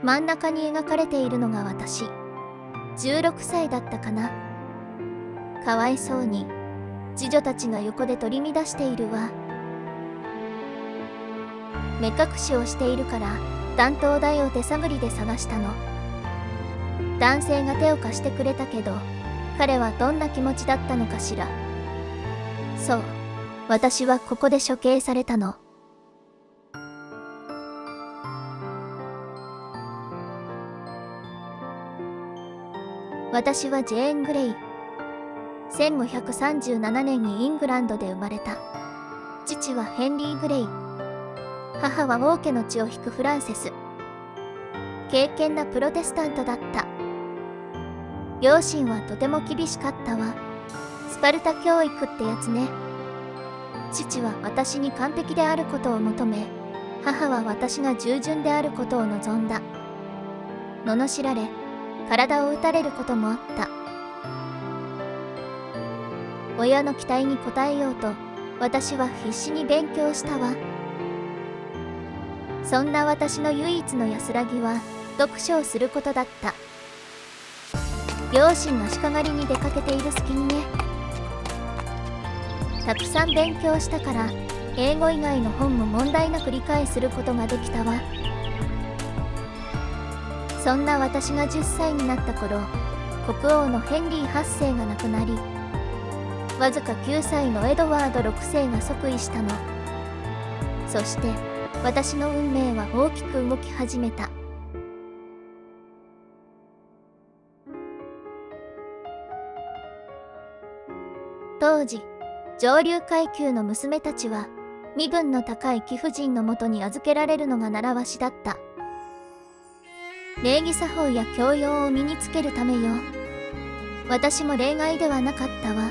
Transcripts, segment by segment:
真ん中に描かれているのが私。16歳だったかな。かわいそうに次女たちが横で取り乱しているわ。目隠しをしているから担当台を手探りで探したの。男性が手を貸してくれたけど、彼はどんな気持ちだったのかしら。そう、私はここで処刑されたの。私はジェーン・グレイ。1537年にイングランドで生まれた。父はヘンリー・グレイ。母は王家の血を引くフランセス。敬虔なプロテスタントだった。両親はとても厳しかったわ。スパルタ教育ってやつね。父は私に完璧であることを求め、母は私が従順であることを望んだ。罵られ、体を打たれることもあった。親の期待に応えようと、私は必死に勉強したわ。そんな私の唯一の安らぎは、読書をすることだった。両親が鹿狩りに出かけている隙にね。たくさん勉強したから、英語以外の本も問題なく理解することができたわ。そんな私が10歳になった頃、国王のヘンリー8世が亡くなり、わずか9歳のエドワード6世が即位したの。そして私の運命は大きく動き始めた。当時、上流階級の娘たちは身分の高い貴婦人のもとに預けられるのが習わしだった。礼儀作法や教養を身につけるためよ。私も例外ではなかったわ。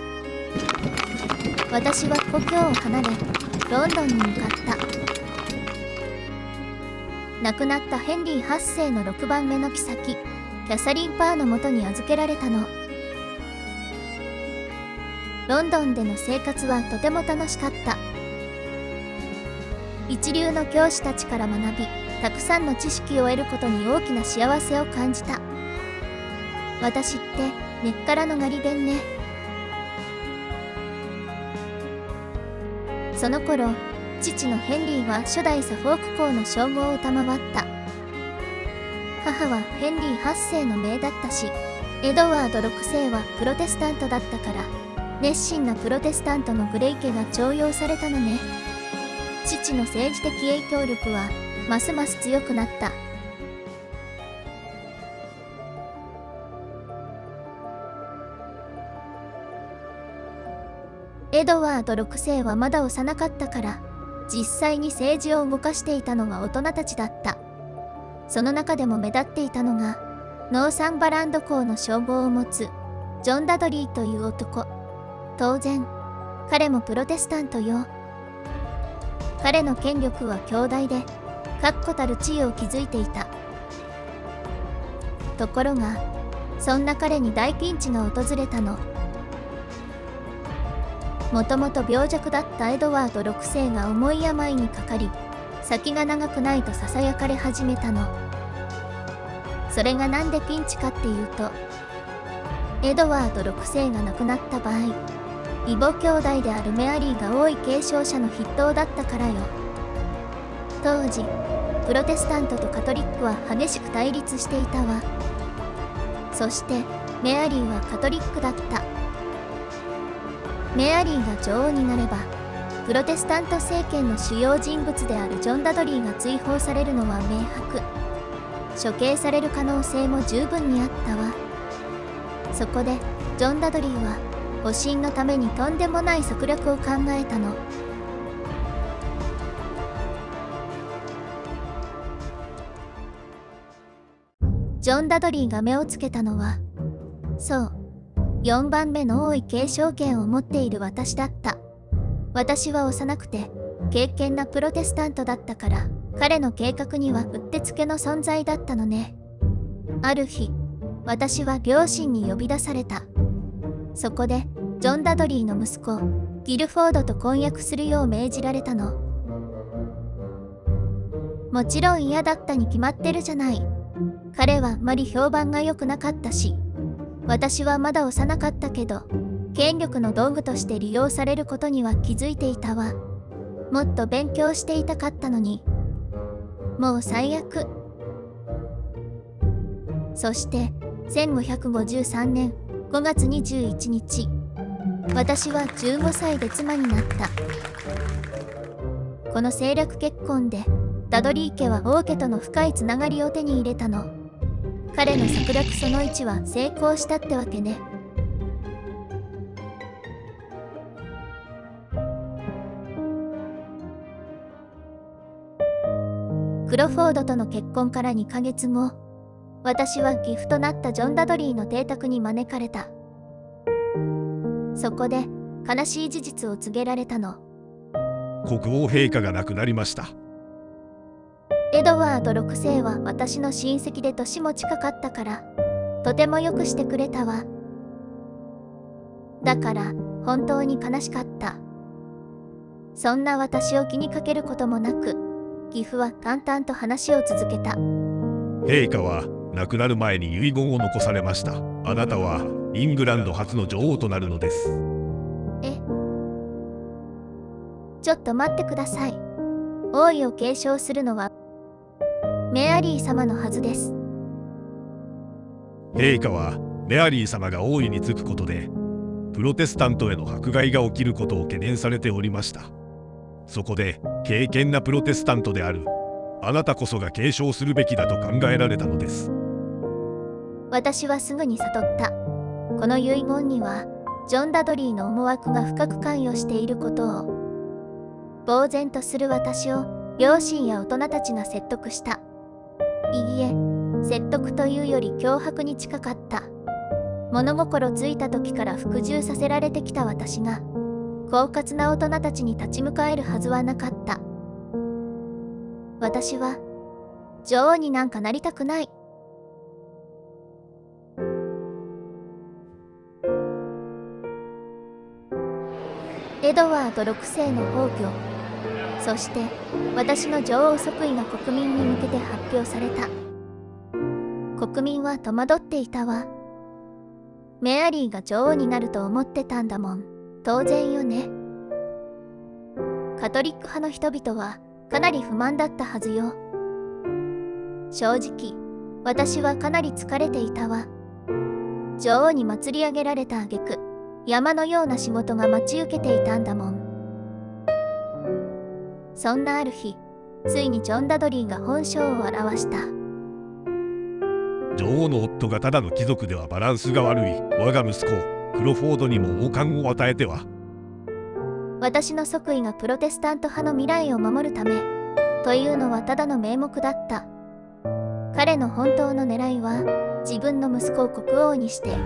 私は故郷を離れ、ロンドンに向かった。亡くなったヘンリー8世の6番目の妃、キャサリン・パーのもとに預けられたの。ロンドンでの生活はとても楽しかった。一流の教師たちから学び、たくさんの知識を得ることに大きな幸せを感じた。私って根っからのガリ勉ね。その頃、父のヘンリーは初代サフォーク公の称号を賜った。母はヘンリー8世の姪だったし、エドワード6世はプロテスタントだったから、熱心なプロテスタントのグレイ家が重用されたのね。父の政治的影響力はますます強くなった。エドワード6世はまだ幼かったから、実際に政治を動かしていたのは大人たちだった。その中でも目立っていたのが、ノーサンバランド公の称号を持つジョン・ダドリーという男。当然、彼もプロテスタントよ。彼の権力は強大で、確固たる地位を築いていた。ところが、そんな彼に大ピンチが訪れたの。もともと病弱だったエドワード6世が重い病にかかり、先が長くないと囁かれ始めたの。それがなんでピンチかっていうと、エドワード6世が亡くなった場合、異母兄弟であるメアリーが王位継承者の筆頭だったからよ。当時、プロテスタントとカトリックは激しく対立していたわ。そしてメアリーはカトリックだった。メアリーが女王になれば、プロテスタント政権の主要人物であるジョン・ダドリーが追放されるのは明白。処刑される可能性も十分にあったわ。そこでジョン・ダドリーは保身のためにとんでもない策略を考えたの。ジョン・ダドリーが目をつけたのは、そう、4番目の王位継承権を持っている私だった。私は幼くて敬虔なプロテスタントだったから、彼の計画にはうってつけの存在だったのね。ある日、私は両親に呼び出された。そこでジョン・ダドリーの息子ギルフォードと婚約するよう命じられたの。もちろん嫌だったに決まってるじゃない。彼はあまり評判が良くなかったし、私はまだ幼かったけど、権力の道具として利用されることには気づいていたわ。もっと勉強していたかったのに。もう最悪。そして1553年5月21日、私は15歳で妻になった。この政略結婚でダドリー家は王家との深いつながりを手に入れたの。彼の策略その1は成功したってわけね。クロフォードとの結婚から2ヶ月後、私は義父となったジョン・ダドリーの邸宅に招かれた。そこで悲しい事実を告げられたの。国王陛下が亡くなりました。エドワード6世は私の親戚で年も近かったから、とてもよくしてくれたわ。だから本当に悲しかった。そんな私を気にかけることもなく、義父は淡々と話を続けた。陛下は亡くなる前に遺言を残されました。あなたはイングランド初の女王となるのです。ちょっと待ってください。王位を継承するのはメアリー様のはずです。陛下はメアリー様が王位に就くことでプロテスタントへの迫害が起きることを懸念されておりました。そこで敬虔なプロテスタントであるあなたこそが継承するべきだと考えられたのです。私はすぐに悟った。この遺言にはジョン・ダドリーの思惑が深く関与していることを。呆然とする私を両親や大人たちが説得した。いいえ、説得というより脅迫に近かった。物心ついた時から服従させられてきた私が狡猾な大人たちに立ち向かえるはずはなかった。私は女王になんかなりたくない。エドワード6世の崩御、そして私の女王即位が国民に向けて発表された。国民は戸惑っていたわ。メアリーが女王になると思ってたんだもん。当然よね。カトリック派の人々はかなり不満だったはずよ。正直、私はかなり疲れていたわ。女王に祭り上げられた挙句、山のような仕事が待ち受けていたんだもん。そんなある日、ついにジョン・ダドリーが本性を現した。女王の夫がただの貴族ではバランスが悪い。我が息子クロフォードにも王冠を与えては。私の即位がプロテスタント派の未来を守るためというのはただの名目だった。彼の本当の狙いは自分の息子を国王にして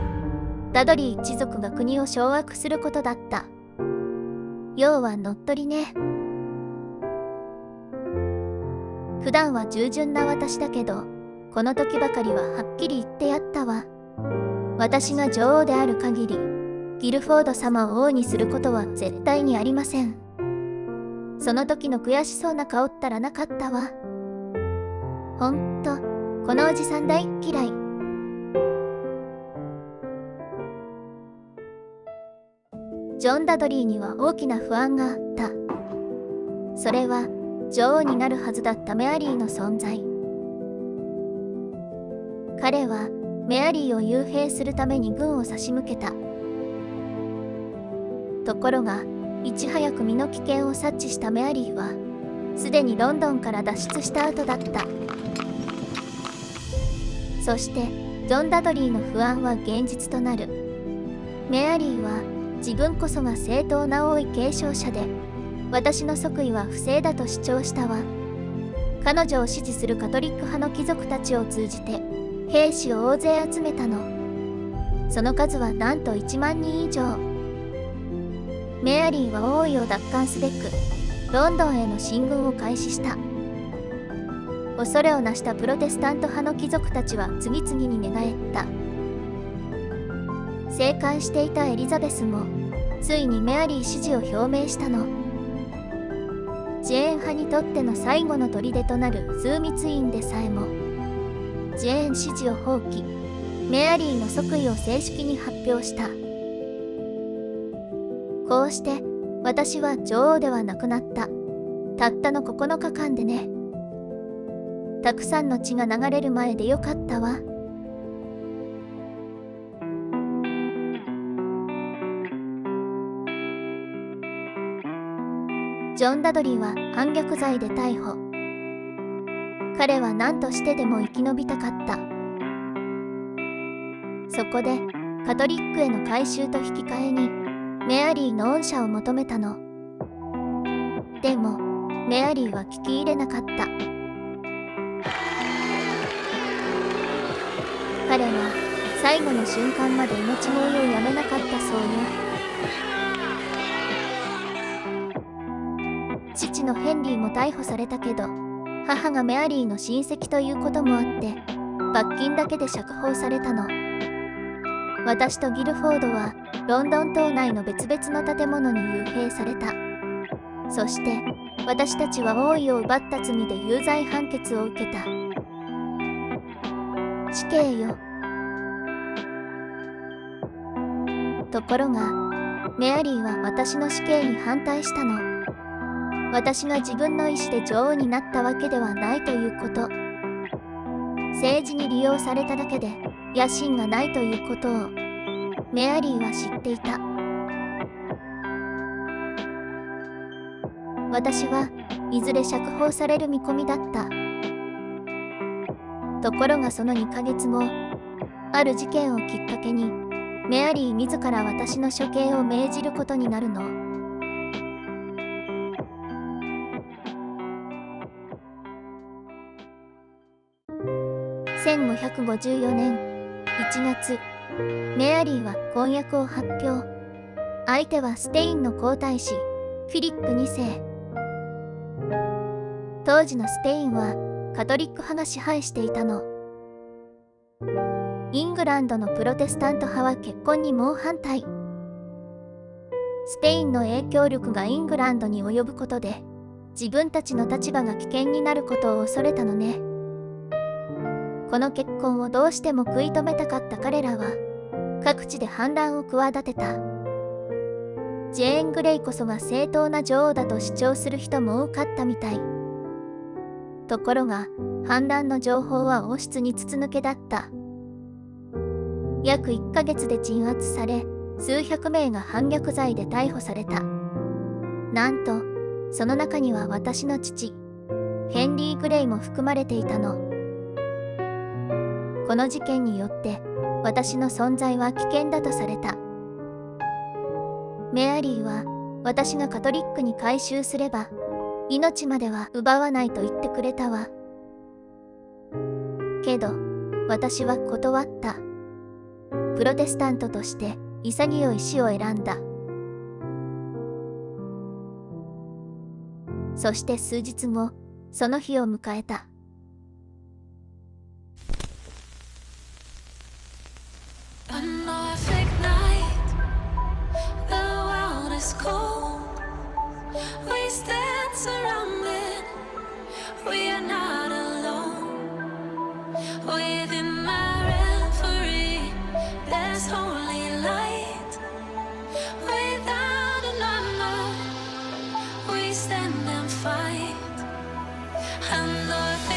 ダドリー一族が国を掌握することだった。要は乗っ取りね。普段は従順な私だけど、この時ばかりははっきり言ってやったわ。私が女王である限り、ギルフォード様を王にすることは絶対にありません。その時の悔しそうな顔ったらなかったわ。ほんと、このおじさん大嫌い。ジョン・ダドリーには大きな不安があった。それは女王になるはずだったメアリーの存在。彼はメアリーを幽閉するために軍を差し向けた。ところがいち早く身の危険を察知したメアリーはすでにロンドンから脱出した後だった。そしてジョン・ダドリーの不安は現実となる。メアリーは自分こそが正当な王位継承者で、私の即位は不正だと主張したわ。彼女を支持するカトリック派の貴族たちを通じて兵士を大勢集めたの。その数はなんと1万人以上。メアリーは王位を奪還すべくロンドンへの進軍を開始した。恐れをなしたプロテスタント派の貴族たちは次々に寝返った。静観していたエリザベスもついにメアリー支持を表明したの。ジェーン派にとっての最後の砦となる枢密院でさえもジェーン支持を放棄、メアリーの即位を正式に発表した。こうして私は女王ではなくなった。たったの9日間でね。たくさんの血が流れる前でよかったわ。ジョン・ダドリーは反逆罪で逮捕。彼は何としてでも生き延びたかった。そこでカトリックへの改宗と引き換えにメアリーの恩赦を求めたの。でもメアリーは聞き入れなかった。彼は最後の瞬間まで命乞いをやめなかったそうよ。父のヘンリーも逮捕されたけど、母がメアリーの親戚ということもあって罰金だけで釈放されたの。私とギルフォードはロンドン島内の別々の建物に幽閉された。そして私たちは王位を奪った罪で有罪判決を受けた。死刑よ。ところがメアリーは私の死刑に反対したの。私が自分の意思で女王になったわけではないということ。政治に利用されただけで野心がないということをメアリーは知っていた。私はいずれ釈放される見込みだった。ところがその2ヶ月後、ある事件をきっかけにメアリー自ら私の処刑を命じることになるの。1554年1月、メアリーは婚約を発表。相手はステインの皇太子フィリップ2世。当時のスペインはカトリック派が支配していたの。イングランドのプロテスタント派は結婚に猛反対。スペインの影響力がイングランドに及ぶことで自分たちの立場が危険になることを恐れたのね。この結婚をどうしても食い止めたかった彼らは各地で反乱を企てた。ジェーン・グレイこそが正当な女王だと主張する人も多かったみたい。ところが反乱の情報は王室に筒抜けだった。約1ヶ月で鎮圧され、数百名が反逆罪で逮捕された。なんとその中には私の父ヘンリー・グレイも含まれていたの。この事件によって私の存在は危険だとされた。メアリーは私がカトリックに改宗すれば命までは奪わないと言ってくれたわ。けど私は断った。プロテスタントとして潔い死を選んだ。そして数日後、その日を迎えた。And the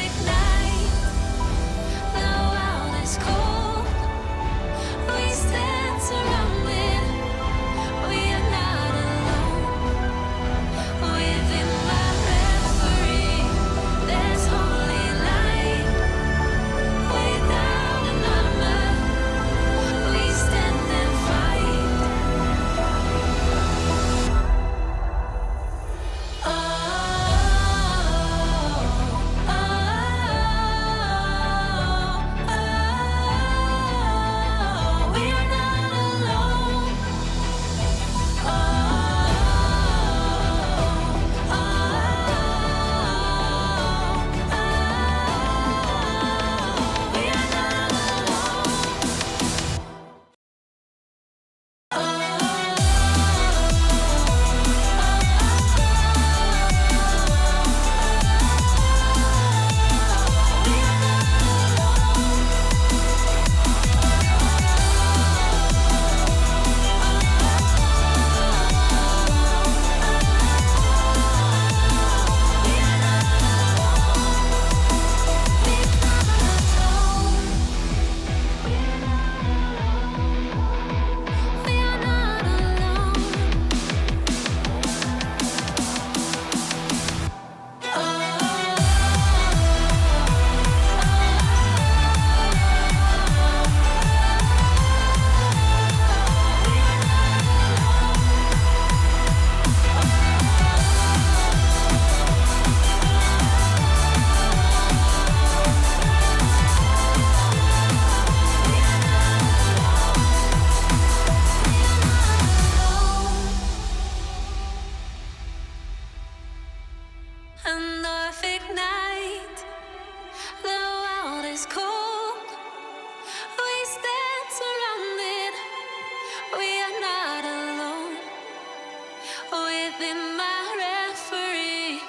within my referee.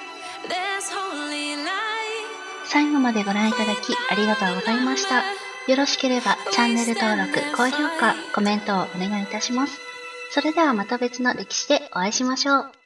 There's holy light. 最後までご覧いただきありがとうございました。よろしければチャンネル登録、高評価、コメントをお願いいたします。それではまた別の歴史でお会いしましょう。